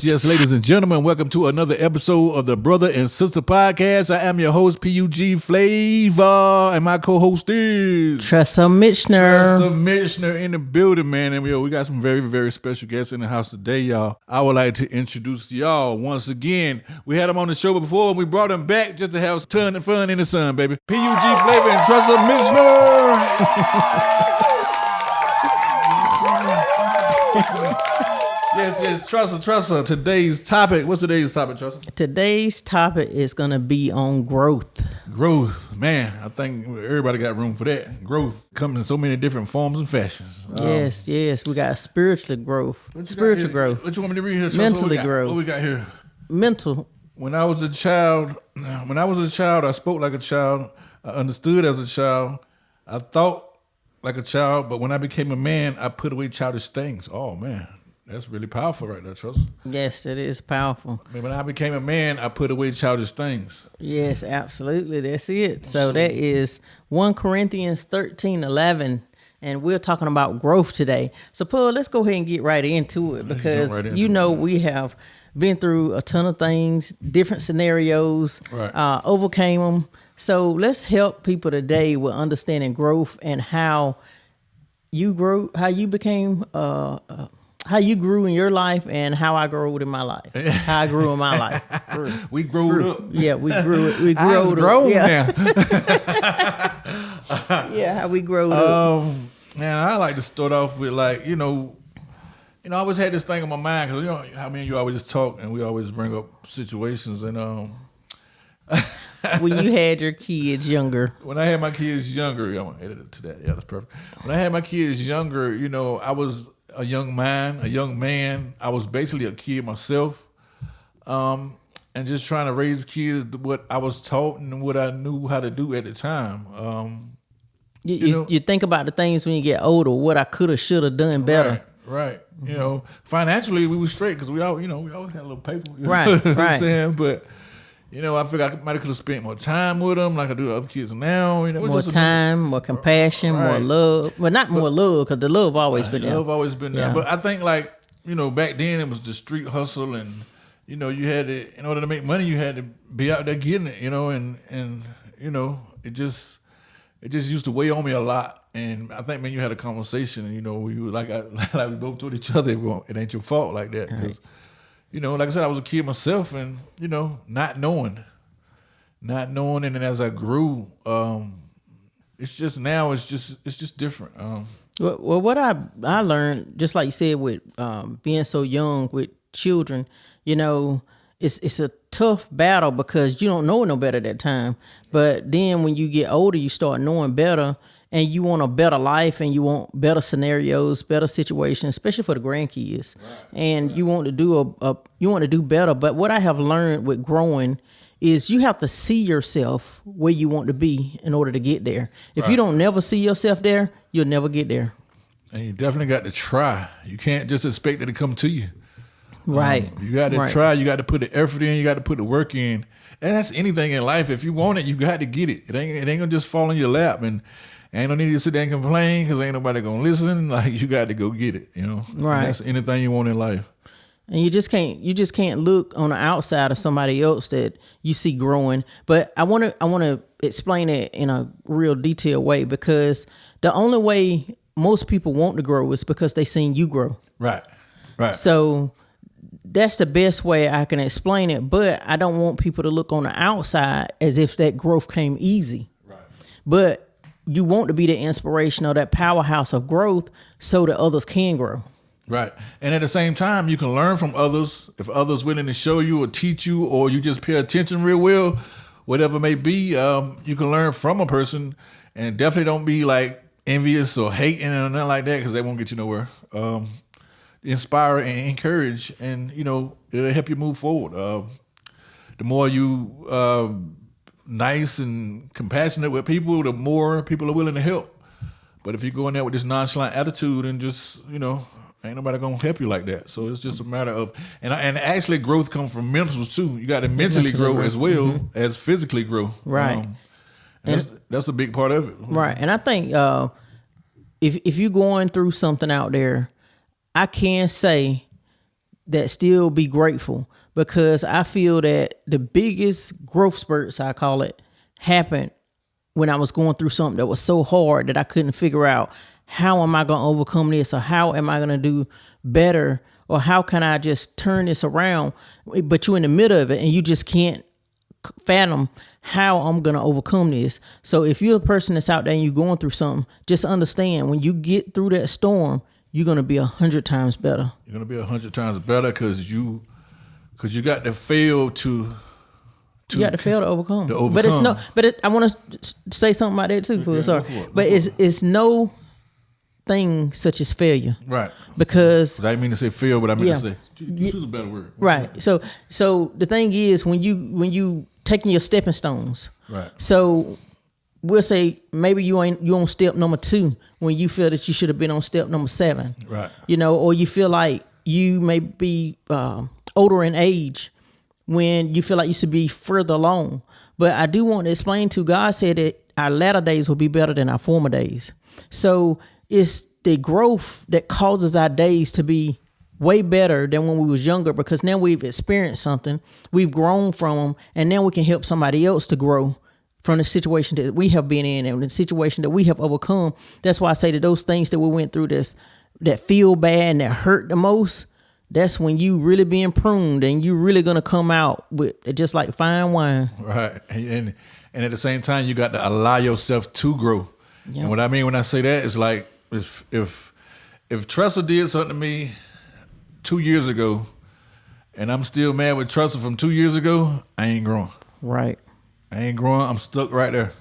Yes, ladies and gentlemen, welcome to another episode of the Brother and Sister Podcast. I am your host, PUG Flava, and my co-host is Tressa Mitchener. Tressa Mitchener in the building, man. And we got some very, very special guests in the house today, y'all. I would like to introduce y'all once again. We had them on the show before, and we brought them back just to have a ton of fun in the sun, baby. PUG Flava and Tressa Mitchener. Yes, Tressa. Today's topic. What's today's topic, Tressa? Today's topic is going to be on growth. Growth. Man, I think everybody got room for that. Growth comes in so many different forms and fashions. Yes. We got spiritual growth. Spiritual growth. What you want me to read here, Tressa? Mentally growth. What we got here? Mental. When I was a child, I spoke like a child. I understood as a child. I thought like a child. But when I became a man, I put away childish things. Oh, man. That's really powerful right there, Tressa. Yes, it is powerful. I mean, when I became a man, I put away childish things. Yes, absolutely. That's it. So that is 1 Corinthians 13:11, and we're talking about growth today. So, Paul, let's go ahead and get right into it because, we have been through a ton of things, different scenarios, right. Overcame them. So let's help people today with understanding growth and how you grew, how you became how you grew in your life and how I grew in my life. How I grew in my life. We grew up. Yeah, we grew it. We grew up. Grown yeah. now. Yeah, how we grew up. Man, I like to start off with I always had this thing in my mind because how me and you always just talk and we always bring up situations and when you had your kids younger. When I had my kids younger, I'm gonna edit it to that. Yeah, that's perfect. When I had my kids younger, I was a young man. I was basically a kid myself, and just trying to raise kids what I was taught and what I knew how to do at the time. You think about the things when you get older, what I could have, should have done better. Right. Mm-hmm. Financially, we were straight because we always had a little paper. Right. What I'm saying? But I figured I might have could have spent more time with them, like I do with other kids now. More time, more compassion, more love. Well, not more love, because the love always been there. Love always been there. But I think back then it was the street hustle, and you had to, in order to make money, you had to be out there getting it. And it just used to weigh on me a lot. And I think when you had a conversation, we were like we both told each other, it ain't your fault like that, because. Like I said, I was a kid myself, and not knowing, and then as I grew, it's just different. Well, what I learned, just like you said, with being so young with children, it's a tough battle because you don't know no better at that time. But then when you get older, you start knowing better. And you want a better life, and you want better scenarios, better situations, especially for the grandkids. Right, and you want to do better. But what I have learned with growing is you have to see yourself where you want to be in order to get there. If you don't never see yourself there, you'll never get there. And you definitely got to try. You can't just expect it to come to you. Right. You got to try. You got to put the effort in. You got to put the work in. And that's anything in life. If you want it, you got to get it. It ain't gonna just fall in your lap. And ain't no need to sit there and complain because ain't nobody gonna listen. Like, you got to go get it, Right. And that's anything you want in life. And you just can't look on the outside of somebody else that you see growing. But I want to explain it in a real detailed way, because the only way most people want to grow is because they seen you grow. Right. So that's the best way I can explain it. But I don't want people to look on the outside as if that growth came easy. Right. But you want to be the inspiration or that powerhouse of growth so that others can grow. Right. And at the same time, you can learn from others. If others willing to show you or teach you, or you just pay attention real well, whatever it may be, you can learn from a person. And definitely don't be like envious or hating or nothing like that, because they won't get you nowhere. Inspire and encourage, and, it'll help you move forward. The more you nice and compassionate with people, the more people are willing to help. But if you go in there with this nonchalant attitude and just, ain't nobody gonna help you like that. So it's just a matter of, and actually growth comes from mental too. You got to mentally grow as well as physically grow. Right. That's a big part of it. Right. And I think if you're going through something out there, I can say that still be grateful, because I feel that the biggest growth spurts, I call it, happened when I was going through something that was so hard that I couldn't figure out, how am I going to overcome this, or how am I going to do better, or how can I just turn this around? But you're in the middle of it and you just can't fathom how I'm going to overcome this. So if you're a person that's out there and you're going through something, just understand, when you get through that storm, you're going to be 100 times better. You're going to be 100 times better because you got to fail to you got to fail to overcome. To overcome. But it's no. But I want to say something about that too. Yeah, sorry, but it's no thing such as failure. Right. Because I didn't mean to say fail, but I meant to say choose a better word. Right. So the thing is, when you taking your stepping stones. Right. So we'll say maybe you on step number 2 when you feel that you should have been on step number 7. Right. Or you feel like you may be older in age when you feel like you should be further along. But I do want to explain to God said that our latter days will be better than our former days. So it's the growth that causes our days to be way better than when we was younger, because now we've experienced something, we've grown from them, and now we can help somebody else to grow from the situation that we have been in and the situation that we have overcome. That's why I say that those things that we went through that feel bad and that hurt the most, that's when you really being pruned and you really gonna come out with just like fine wine. Right. And at the same time, you got to allow yourself to grow. Yep. And what I mean when I say that is like, if Tressa did something to me 2 years ago and I'm still mad with Tressa from 2 years ago, I ain't growing. Right. I ain't growing. I'm stuck right there.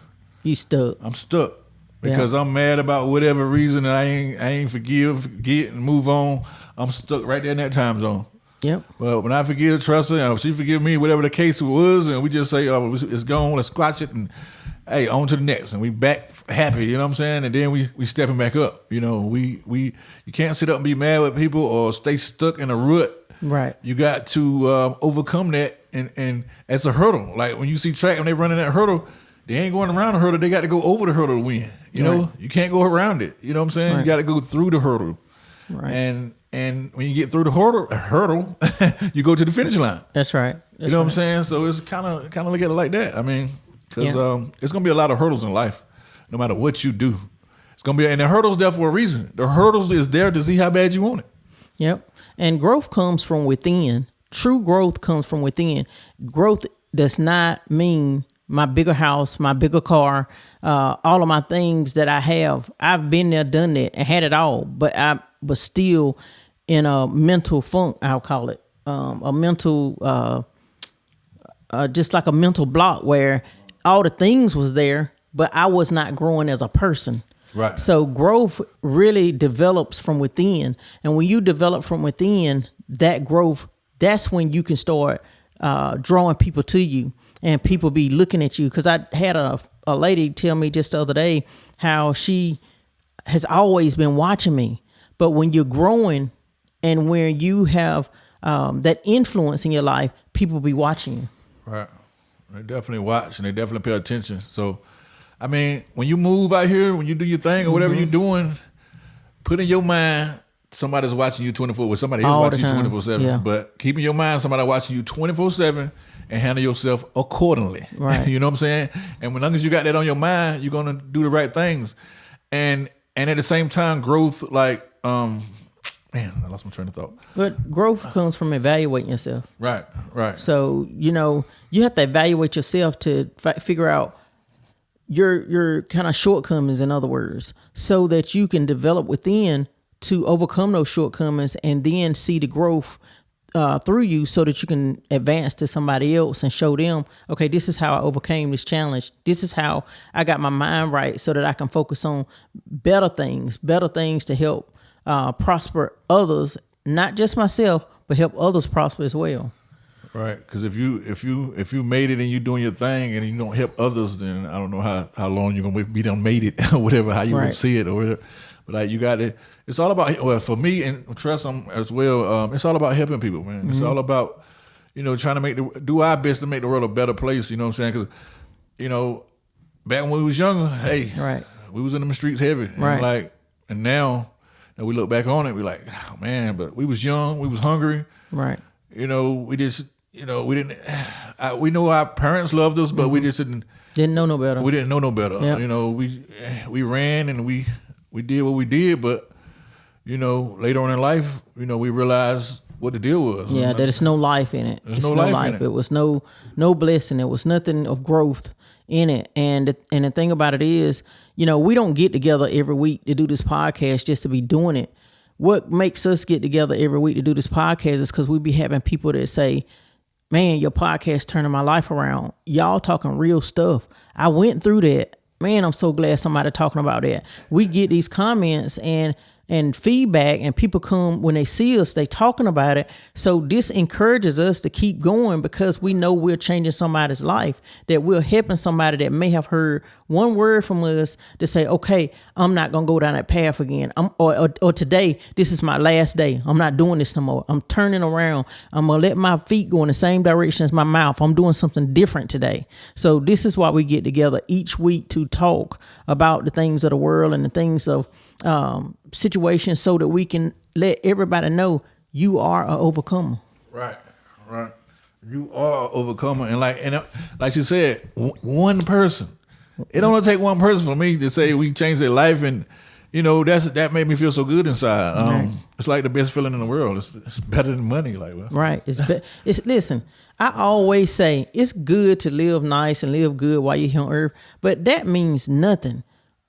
You stuck. I'm stuck because I'm mad about whatever reason, and I ain't forget and move on. I'm stuck right there in that time zone. Yep. But when I forgive Tressa, and she forgive me, whatever the case was, and we just say, oh, it's gone, let's squash it, and hey, on to the next, and we back happy, you know what I'm saying? And then we stepping back up. You can't sit up and be mad with people or stay stuck in a rut. Right. You got to overcome that, and it's a hurdle. Like when you see track and they running that hurdle, they ain't going around the hurdle. They got to go over the hurdle to win. You know, you can't go around it. You know what I'm saying? Right. You got to go through the hurdle. Right. And when you get through the hurdle, you go to the finish line. That's right. You know what I'm saying? So it's kind of look at it like that. I mean, because it's gonna be a lot of hurdles in life, no matter what you do. It's gonna be, and the hurdles there for a reason. The hurdles is there to see how bad you want it. Yep. And growth comes from within. True growth comes from within. Growth does not mean my bigger house, my bigger car, all of my things that I have. I've been there, done that, and had it all, but I was still in a mental funk, I'll call it, a mental, just like a mental block where all the things was there, but I was not growing as a person. Right. So growth really develops from within. And when you develop from within, that growth, that's when you can start drawing people to you and people be looking at you. Because I had a lady tell me just the other day how she has always been watching me. But when you're growing and when you have that influence in your life, people be watching you. Right. They definitely watch and they definitely pay attention. So, I mean, when you move out here, when you do your thing or whatever you're doing, put in your mind somebody's watching you 24. Well, somebody is watching you 24/7. Yeah. But keep in your mind somebody watching you 24/7 and handle yourself accordingly. Right. You know what I'm saying? And as long as you got that on your mind, you're gonna do the right things. And at the same time, growth, like, man, I lost my train of thought. But growth comes from evaluating yourself. Right. So, you have to evaluate yourself to figure out your kind of shortcomings, in other words, so that you can develop within to overcome those shortcomings and then see the growth through you so that you can advance to somebody else and show them, okay, this is how I overcame this challenge. This is how I got my mind right so that I can focus on better things to help prosper others, not just myself, but help others prosper as well. Right, because if you made it and you doing your thing and you don't help others, then I don't know how long you're gonna be done made it or whatever, how you will see it or whatever. But like you got it. It's all about, well, for me and Tressa as well. It's all about helping people, man. Mm-hmm. It's all about trying to do our best to make the world a better place. You know what I'm saying? Because back when we was younger, hey, we was in the streets heavy, right? And now And we look back on it, we like, oh man, but we was young, we was hungry. Right. You know, we just, you know, we didn't. We know our parents loved us, but we just didn't know no better. We didn't know no better. Yep. You know, we ran and we did what we did, but you know, later on in life, you know, we realized what the deal was. Yeah, there's no life in it. There's no life in it. It was no blessing. It was nothing of growth in it. And the thing about it is, you know, we don't get together every week to do this podcast just to be doing it. What makes us get together every week to do this podcast is because we be having people that say, man, your podcast turning my life around. Y'all talking real stuff. I went through that. Man, I'm so glad somebody talking about that. We get these comments and feedback, and people come when they see us, they talking about it. So this encourages us to keep going because we know we're changing somebody's life, that we're helping somebody that may have heard one word from us to say, okay, I'm not going to go down that path again. Or today, this is my last day. I'm not doing this no more. I'm turning around. I'm going to let my feet go in the same direction as my mouth. I'm doing something different today. So this is why we get together each week to talk about the things of the world and the things of situations, so that we can let everybody know you are an overcomer. Right. You are an overcomer, and like she said, one person. It only take one person for me to say we changed their life, and you know that made me feel so good inside. Right. It's like the best feeling in the world. It's better than money. Like, well. Right. Listen. I always say it's good to live nice and live good while you're here on earth, but that means nothing.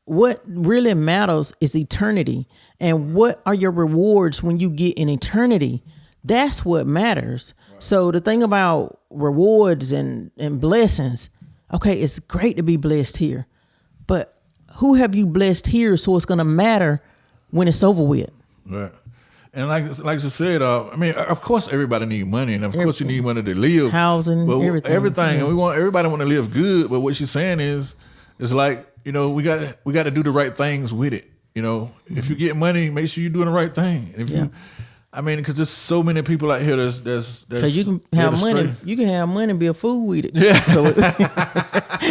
What really matters is eternity, and what are your rewards when you get in eternity? That's what matters. Right. So the thing about rewards and blessings, okay, it's great to be blessed here, but who have you blessed here so it's going to matter when it's over with? Right. And like I said, I mean, of course everybody need money, and of course you need money to live, housing, everything. Yeah. And everybody want to live good, but what she's saying is, it's like, you know, we got to do the right things with it. You know, if you get money, make sure you're doing the right thing. If you, I mean, because there's so many people out here that's because you can have money, you can have money and be a fool with it. Yeah,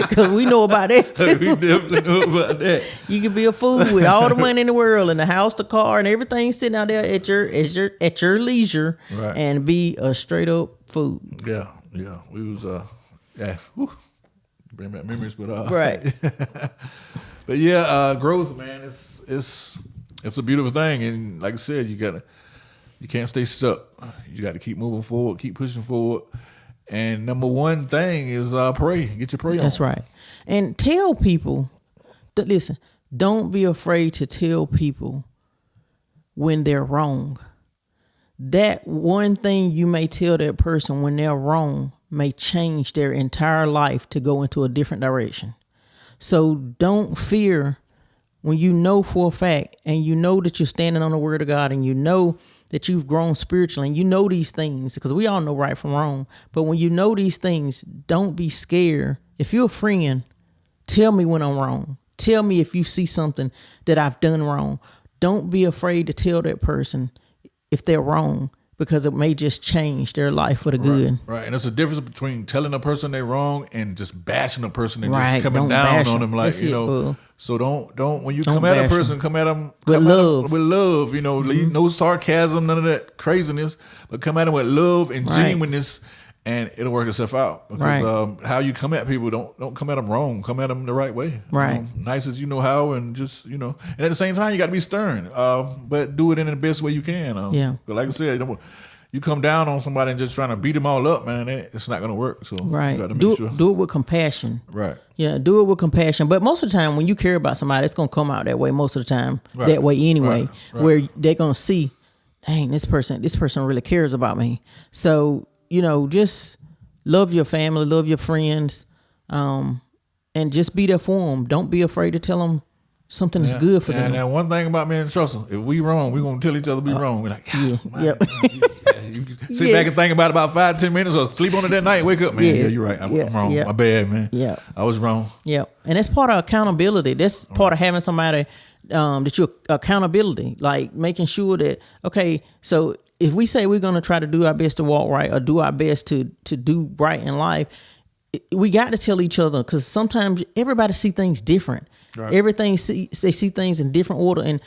because we know about that too. We definitely know about that. You can be a fool with all the money in the world and the house, the car, and everything sitting out there at your leisure, right, and be a straight up fool. Yeah, we was whew. Bring back memories, but right. But yeah, growth, man, it's a beautiful thing, and like I said, you can't stay stuck. You got to keep moving forward, keep pushing forward, and number one thing is pray. Get your prayer on. That's right, and tell people that, listen. Don't be afraid to tell people when they're wrong. That one thing you may tell that person when they're wrong may change their entire life to go into a different direction. So don't fear when you know for a fact, and you know that you're standing on the word of God, and you know that you've grown spiritually, and you know these things, because we all know right from wrong. But when you know these things, don't be scared. If you're a friend, tell me when I'm wrong. Tell me if you see something that I've done wrong. Don't be afraid to tell that person if they're wrong, because it may just change their life for the good. Right. And there's a difference between telling a person they're wrong and just bashing a person and right. just coming down on them. Like, that's so don't when you come at a person, come at them with love. With love, no sarcasm, none of that craziness, but come at them with love and genuineness, and it'll work itself out. Because how you come at people, don't come at them wrong. Come at them the right way. Right. Nice as you know how, and just, and at the same time, you got to be stern, but do it in the best way you can. But like I said, you come down on somebody and just trying to beat them all up, man, it's not going to work. So right. you got to make sure. Do it with compassion. Right. Yeah, do it with compassion. But most of the time, when you care about somebody, it's going to come out that way most of the time. Right. That way anyway, where they're going to see, dang, this person really cares about me. So, just love your family, love your friends, and just be there for them. Don't be afraid to tell them something that's good for them. And one thing about me and Tressa, if we wrong, we're going to tell each other we wrong. We're like, you sit back and think about it about 5-10 minutes, or sleep on it that night, wake up, man. Yeah, you're right. I'm wrong. My bad, man. Yeah. I was wrong. Yeah. And that's part of accountability. That's part of having somebody that you're accountability, like making sure that, okay, so if we say we're going to try to do our best to walk right, or do our best to do right in life, we got to tell each other, because sometimes everybody see things different. Right. Everything they see things in different order, and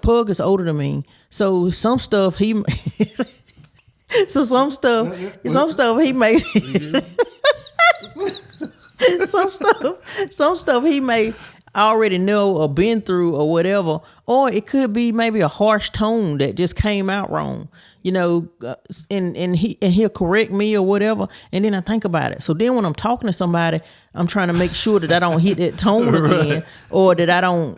Pug is older than me, so some stuff he, some stuff he may, some stuff he may already know or been through or whatever, or it could be maybe a harsh tone that just came out wrong, and he'll correct me or whatever, and then I think about it. So then when I'm talking to somebody, I'm trying to make sure that I don't hit that tone again, or that I don't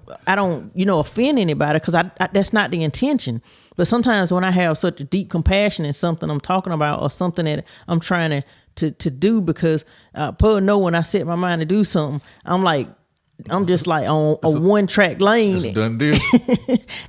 offend anybody, because I that's not the intention. But sometimes when I have such a deep compassion in something I'm talking about, or something that I'm trying to do, because Pug know when I set my mind to do something, I'm just like on a one track lane. It's a done deal.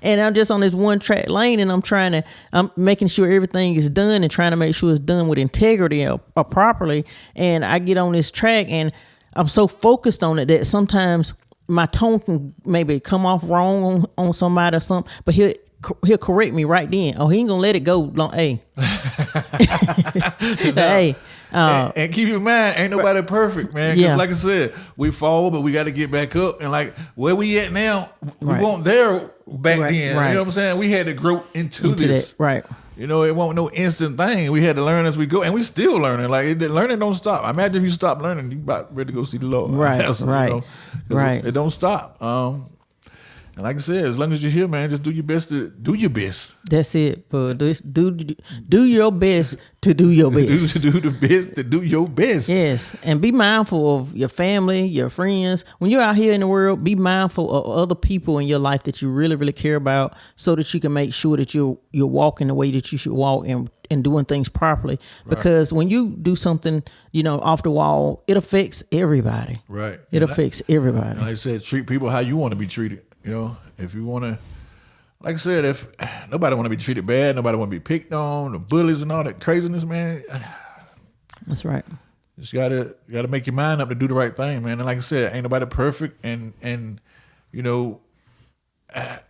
And I'm just on this one track lane, and I'm making sure everything is done and trying to make sure it's done with integrity or properly. And I get on this track and I'm so focused on it that sometimes my tone can maybe come off wrong on somebody or something, but he'll correct me right then. Oh, he ain't gonna let it go long. Hey. Hey. And keep in mind, ain't nobody perfect, man. Because Yeah. like I said, we fall, but we got to get back up. And like where we at now, we weren't there back then. You know what I'm saying? We had to grow into this. That, right. It wasn't no instant thing. We had to learn as we go, and we still learning. Like learning don't stop. I imagine if you stop learning, you about ready to go see the Lord. Right, right. It don't stop. And like I said, as long as you're here, man, just do your best to do your best. That's it. But do your best to do your best. do the best to do your best. Yes, and be mindful of your family, your friends. When you're out here in the world, be mindful of other people in your life that you really, really care about, so that you can make sure that you're walking the way that you should walk and doing things properly. Because when you do something, off the wall, it affects everybody. Right. It affects everybody. And like I said, treat people how you want to be treated. If you want to, like I said, if nobody want to be treated bad, nobody want to be picked on, the bullies and all that craziness, man. That's right. Just gotta make your mind up to do the right thing, man. And like I said, ain't nobody perfect, and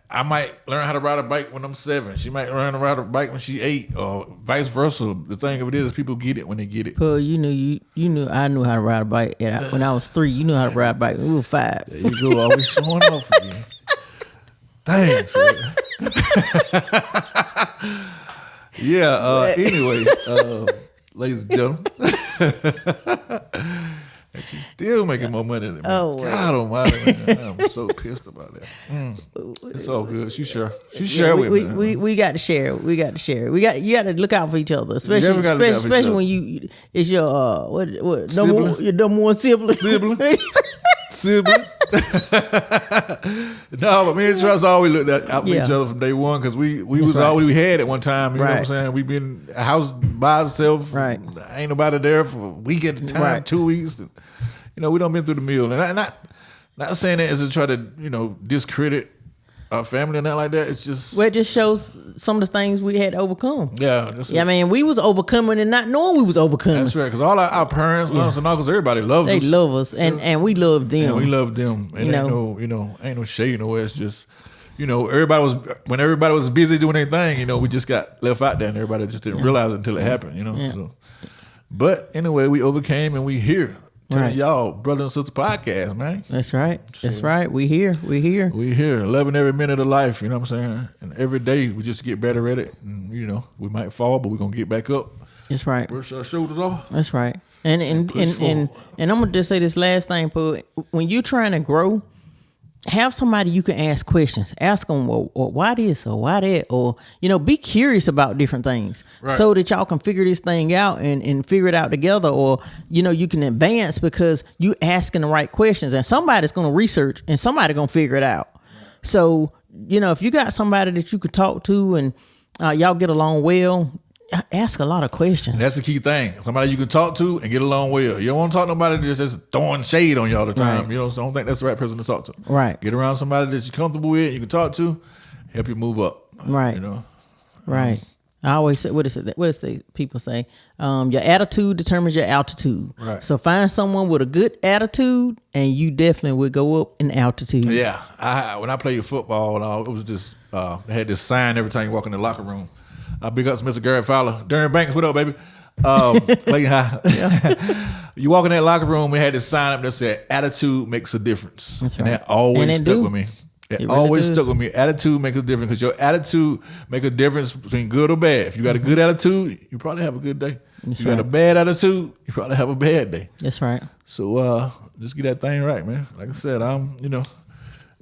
I might learn how to ride a bike when I'm 7. She might learn to ride a bike when she's 8, or vice versa. The thing of it is, people get it when they get it. Well, you knew I knew how to ride a bike when I was 3. You knew how to ride a bike when we were 5. There you go, always showing off again. Thanks. Yeah. Anyway, ladies and gentlemen. And she's still making more money than me. Oh, God almighty, man. I'm so pissed about that. It's all good. She share with me. We got to share. We got to share. You got to look out for each other, especially when it's your your number one sibling. Sibling. No, but me and Tressa always looked out for each other from day one, because we was all we had at one time. You know what I'm saying? We been a house by ourselves. Right. Ain't nobody there for a week at a time, 2 weeks. We done been through the mill. And not saying that as to try to, discredit our family and that like that. It's just... Well, it just shows some of the things we had to overcome. Yeah. I mean, we was overcoming and not knowing we was overcoming. That's right, because all our parents, aunts and uncles, everybody loved us. They love us, and we love them. And we love them. And ain't no shade nowhere. It's just, when everybody was busy doing their thing, we just got left out there, and everybody just didn't realize it until it happened, Yeah. So, but anyway, we overcame, and we here. Telling y'all, brother and sister podcast, man. That's right. That's right. We here. We here. Loving every minute of life, you know what I'm saying? And every day we just get better at it. And, we might fall, but we're going to get back up. That's right. Brush our shoulders off. That's right. And I'm going to just say this last thing, Pug. When you're trying to grow, have somebody you can ask questions. Ask them, well, why this or why that? Or, be curious about different things, so that y'all can figure this thing out and figure it out together. Or, you can advance because you asking the right questions, and somebody's going to research and somebody's going to figure it out. So, if you got somebody that you can talk to and y'all get along well, ask a lot of questions. And that's the key thing. Somebody you can talk to and get along well. You don't want to talk to nobody that's just throwing shade on you all the time. Right. So I don't think that's the right person to talk to. Right. Get around somebody that you're comfortable with, you can talk to, help you move up. Right. Right. I always say, what is people say? Your attitude determines your altitude. Right. So find someone with a good attitude, and you definitely would go up in altitude. Yeah. When I played football, it was just they had this sign every time you walk in the locker room. Big ups Mr. Garrett Fowler. Darren Banks, what up, baby? Clayton High. You walk in that locker room, we had this sign up that said, attitude makes a difference. That's and right. that always And it stuck do. with me. It really always does. stuck with me. Attitude makes a difference because your attitude make a difference between good or bad. If you got a good attitude, you probably have a good day. That's If you got a right. bad attitude, you probably have a bad day. That's right. So just get that thing right, man. Like I said,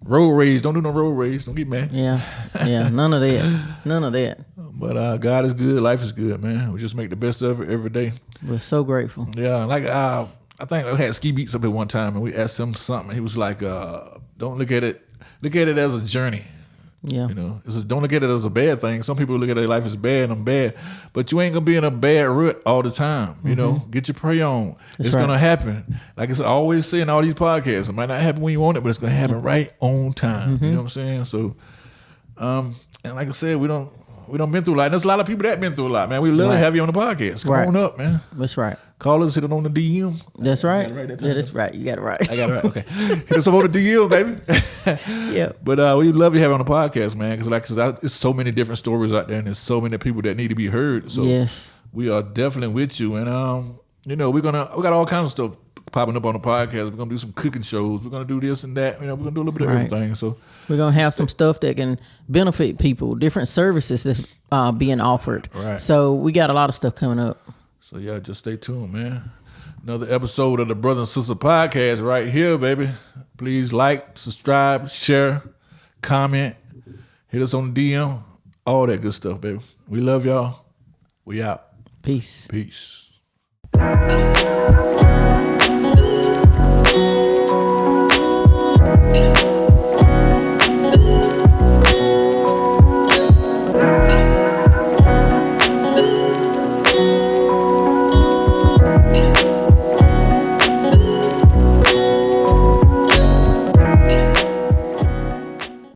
road rage. Don't do no road rage. Don't get mad. Yeah. Yeah. None of that. None of that. But God is good. Life is good, man. We just make the best of it every day. We're so grateful. Yeah, like I think we had Ski Beats up here one time, and we asked him something. He was like, "Don't look at it. Look at it as a journey. Yeah. You know, don't look at it as a bad thing. Some people look at their life as bad and I'm bad, but you ain't gonna be in a bad rut all the time. You know, get your prey on. It's right. gonna happen. Like I always say in all these podcasts, it might not happen when you want it, but it's gonna happen right on time. You know what I'm saying? So, and like I said, we don't been through a lot. There's a lot of people that been through a lot, man. We love to have you on the podcast. Come Right. on up, man. That's right. Call us, hit it on the DM. That's right. write that Yeah, that's right. You got it right. I got it right. Okay. Hit us up on the DM, baby. Yeah. But we love you having on the podcast, man, because like I said, there's so many different stories out there, and there's so many people that need to be heard. So Yes. we are definitely with you, and we got all kinds of stuff popping up on the podcast. We're gonna do some cooking shows. We're gonna do this and that. We're gonna do a little bit of Right. everything. So We're gonna have some stuff that can benefit people, different services that's being offered. Right. So we got a lot of stuff coming up. So yeah, just stay tuned, man. Another episode of the Brother and Sister Podcast right here, baby. Please like, subscribe, share, comment, hit us on the DM, all that good stuff, baby. We love y'all. We out. Peace. Peace.